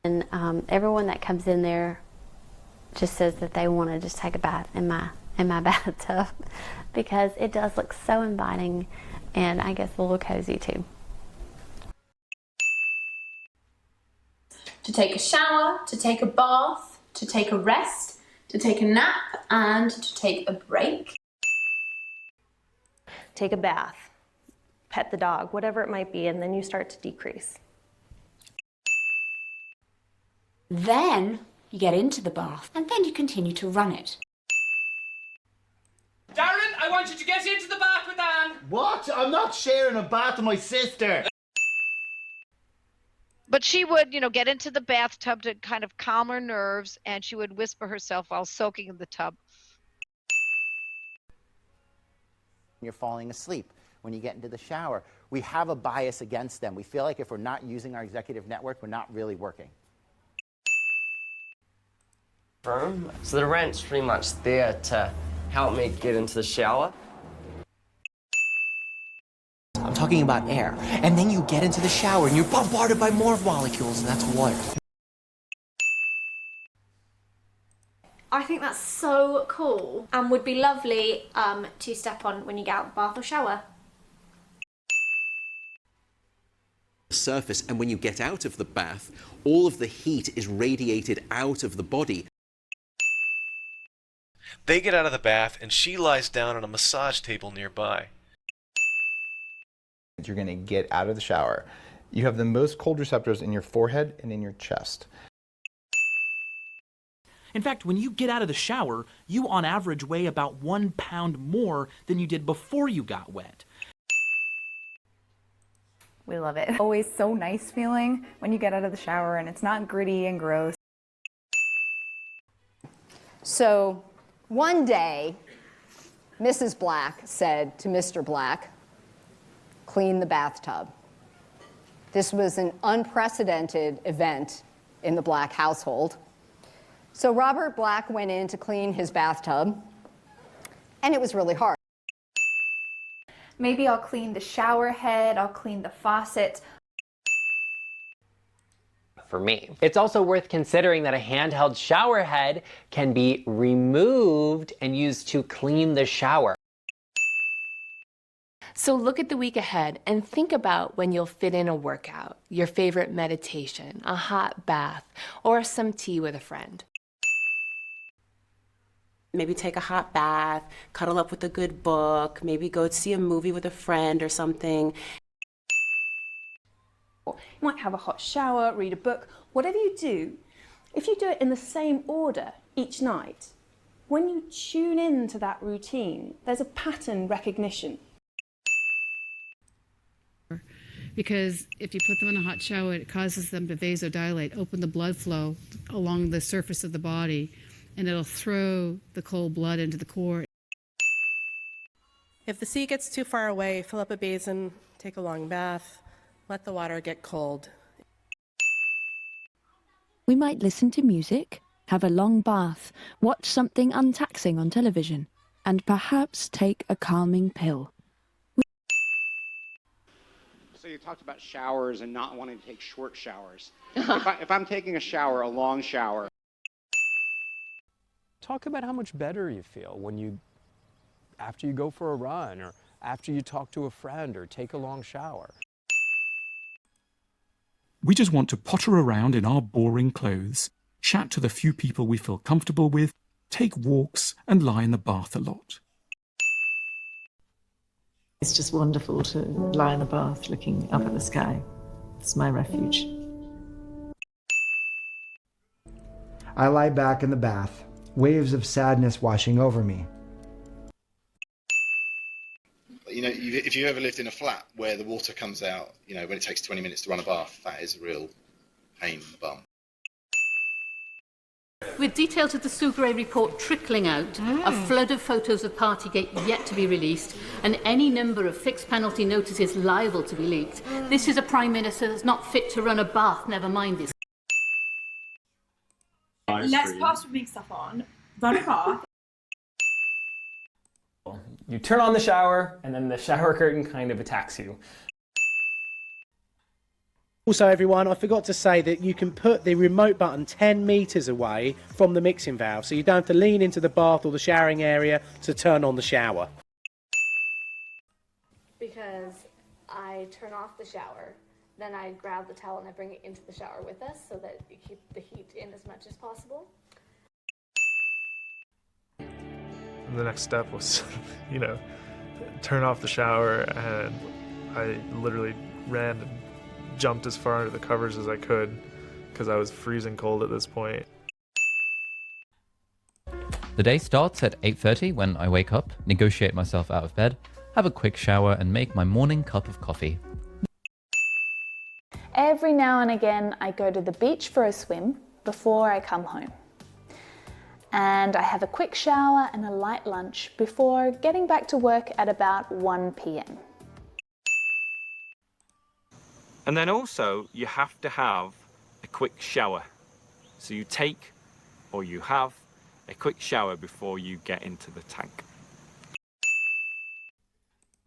And everyone that comes in there just says that they want to just take a bath in my bathtub because it does look so inviting and I guess a little cozy too. To take a shower, to take a bath, to take a rest, to take a nap, and to take a break. Take a bath, pet the dog, whatever it might be, and then you start to decrease. Then you get into the bath, and then you continue to run it. Darren, I want you to get into the bath with Anne. What? I'm not sharing a bath with my sister. But she would, you know, get into the bathtub to kind of calm her nerves, and she would whisper herself while soaking in the tub. You're falling asleep when you get into the shower. We have a bias against them. We feel like if we're not using our executive network, we're not really working. So the rent's pretty much there to help me get into the shower. I'm talking about air. And then you get into the shower and you're bombarded by more molecules, and that's water. I think that's so cool and would be lovely to step on when you get out of the bath or shower. Surface, and when you get out of the bath, all of the heat is radiated out of the body. They get out of the bath and she lies down on a massage table nearby. You're going to get out of the shower. You have the most cold receptors in your forehead and in your chest. In fact, when you get out of the shower, you on average weigh about 1 pound more than you did before you got wet. We love it. Always so nice feeling when you get out of the shower and it's not gritty and gross. So one day, Mrs. Black said to Mr. Black, "Clean the bathtub." This was an unprecedented event in the Black household. So Robert Black went in to clean his bathtub, and it was really hard. Maybe I'll clean the shower head, I'll clean the faucet. For me. It's also worth considering that a handheld shower head can be removed and used to clean the shower. So look at the week ahead and think about when you'll fit in a workout, your favorite meditation, a hot bath, or some tea with a friend. Maybe take a hot bath, cuddle up with a good book, maybe go see a movie with a friend or something. You might have a hot shower, read a book, whatever you do. If you do it in the same order each night, when you tune in to that routine, there's a pattern recognition. Because if you put them in a hot shower, it causes them to vasodilate, open the blood flow along the surface of the body, and it'll throw the cold blood into the core. If the sea gets too far away, fill up a basin, take a long bath, let the water get cold. We might listen to music, have a long bath, watch something untaxing on television, and perhaps take a calming pill. So you talked about showers and not wanting to take short showers. If I'm taking a shower, a long shower. Talk about how much better you feel when after you go for a run, or after you talk to a friend, or take a long shower. We just want to potter around in our boring clothes, chat to the few people we feel comfortable with, take walks, and lie in the bath a lot. It's just wonderful to lie in the bath looking up at the sky. It's my refuge. I lie back in the bath, waves of sadness washing over me. You know, if you ever lived in a flat where the water comes out, you know, when it takes 20 minutes to run a bath, that is a real pain in the bum. With details of the Sugaray report trickling out, a flood of photos of Partygate yet to be released, and any number of fixed penalty notices liable to be leaked, this is a Prime Minister that's not fit to run a bath, never mind this. Let's pass the big stuff on, run a bath. You turn on the shower, and then the shower curtain kind of attacks you. Also, everyone, I forgot to say that you can put the remote button 10 metres away from the mixing valve, so you don't have to lean into the bath or the showering area to turn on the shower. Because I turn off the shower, then I grab the towel and I bring it into the shower with us so that you keep the heat in as much as possible. And the next step was, you know, turn off the shower, and I literally ran and jumped as far under the covers as I could because I was freezing cold at this point. The day starts at 8:30 when I wake up, negotiate myself out of bed, have a quick shower and make my morning cup of coffee. Every now and again I go to the beach for a swim before I come home. And I have a quick shower and a light lunch before getting back to work at about 1 p.m. And then also you have to have a quick shower. So you take or you have a quick shower before you get into the tank.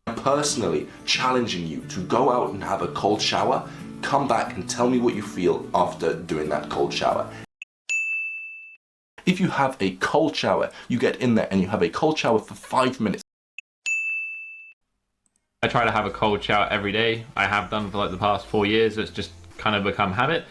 I'm personally challenging you to go out and have a cold shower, come back and tell me what you feel after doing that cold shower. If you have a cold shower, you get in there and you have a cold shower for 5 minutes. I try to have a cold shower every day. I have done for like the past 4 years. It's just kind of become habit.